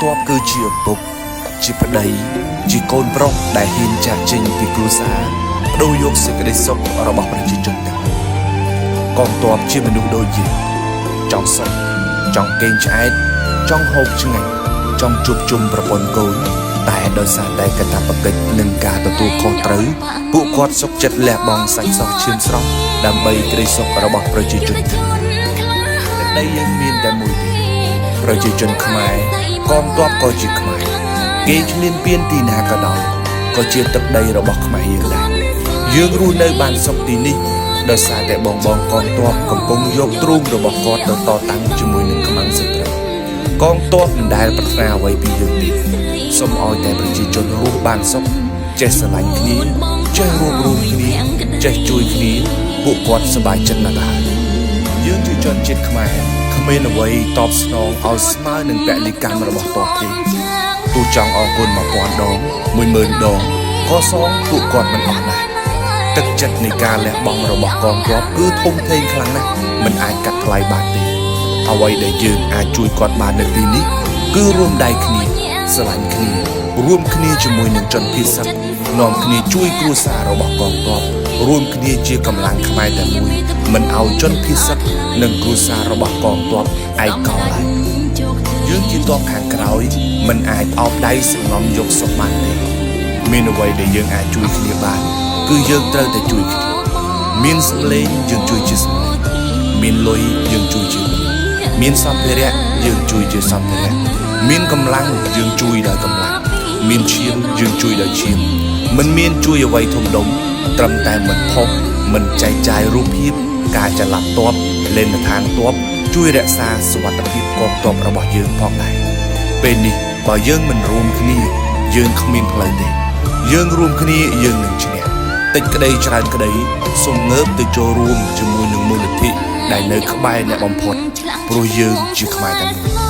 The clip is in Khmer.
ទ័ពគឺជាឪពុកជាប្តីជាកូនប្រុសដែលហ៊ានចាស់ចេញពីគ្រួសារបដូរយកសេចក្តីសុខរបស់ប្រជាជនទាំងមូលកងទ័ពជាមនុស្សដូចយើងចង់សុខចង់កេងឆ្អែតចង់ហូបឆ្ងាញ់ចង់ជួបជុំប្រពន្ធកូនតែដោយសារតែកាតព្វកិច្ចនិងការទទួលខុសត្រូវពួកគាត់សុខចិត្តលះបង់សាច់សោះឈាមស្រស់ដើម្បីក្តីសុខរបស់ប្រជាជនតែយើងមានតែមួយទេប្រជាជនខ្មែរកងទ័ពក៏ជាខ្មែរគេគ្មានពៀនទីណាក៏ដោយក៏ជាទឹកដីរបស់ខ្មែរយើងដែរយើងរស់នៅបានសុខទីនេះដោយសារតែបងកងទ័ពកំពុងយកទ្រូងរបស់គាត់ទៅតតាំងជាមួយនឹងខ្មាំងសត្រូវកងទ័ពមិនដែលប្រាថ្នាអ្វីពីយើងទេសូមឲ្យតែប្រជាជនរស់បានសុខចេះស្រឡាញ់គ្នាចេះរួបរួមគ្នាចេះជួយគ្នាពួកគាត់សប្បាយចិត្តណាស់ដែរយើងជាជនជាតិខ្មែរគ្មានអ្វីតបស្នងឲ្យស្មើនឹងពលិកម្មរបស់ទ័ពទេទោះចង់អរគុណ1000 ដង 10000 ដងក៏សងពួកគាត់មិនអស់ដែរទឹកចិត្តនៃការលះបង់របស់កងទ័ពគឺធំធេងខ្លាំងណាស់មិនអាចកាត់ថ្លៃបានទេអ្វីដែលយើងអាចជួយគាត់បាននៅទីនេះគឺរួមដៃគ្នាស្រឡាញ់គ្នារួមគ្នាជាមួយនឹងជនភៀសសិទ្ធិនាំគ្នាជួយគ្រួសាររបស់កងទ័ពរួមគ្នាជាកម្លាំងខ្មែរតែមួយមិនឲ្យជនភៀសសិទ្ធិនិងគ្រួសាររបស់កងទ័ពឯកោឡើយយើងជាទ័ពខាងក្រោយមិនអាចអោបដៃសង្ងំយកសុខបានទេមានអ្វីដែលយើងអាចជួយគ្នាបានគឺយើងត្រូវតែជួយគ្នាមានសម្លេងយើងជួយជាសម្លេងមានលុយយើងជួយជាលុយមានសម្ភារៈយើងជួយជាសម្ភារៈមានកម្លាំងយើងជួយដោយកម្លាំងមានឈាមយើងជួយដោយឈាមមិនមានជួយអ្វីធំដុំត្រឹមតែមិនផុសមិនចែកចាយរូបភាពការចល័តទ័ពលេនឋានទ័ពជួយរក្សាសុវត្ថិភាពកងទ័ពរបស់យើងផងដែរពេលនេះបើយើងមិនរួមគ្នាយើងគ្មានផ្លូវទេយើងរួមគ្នាយើងនឹងឈ្នះតិចក្តីច្រើនក្តីសូមងើបទៅចូលរួមជាមួយនឹងមូលនិធិដែលនៅក្បែរអ្នកបំផុតព្រោះយើងជាខ្មែរតែមួយ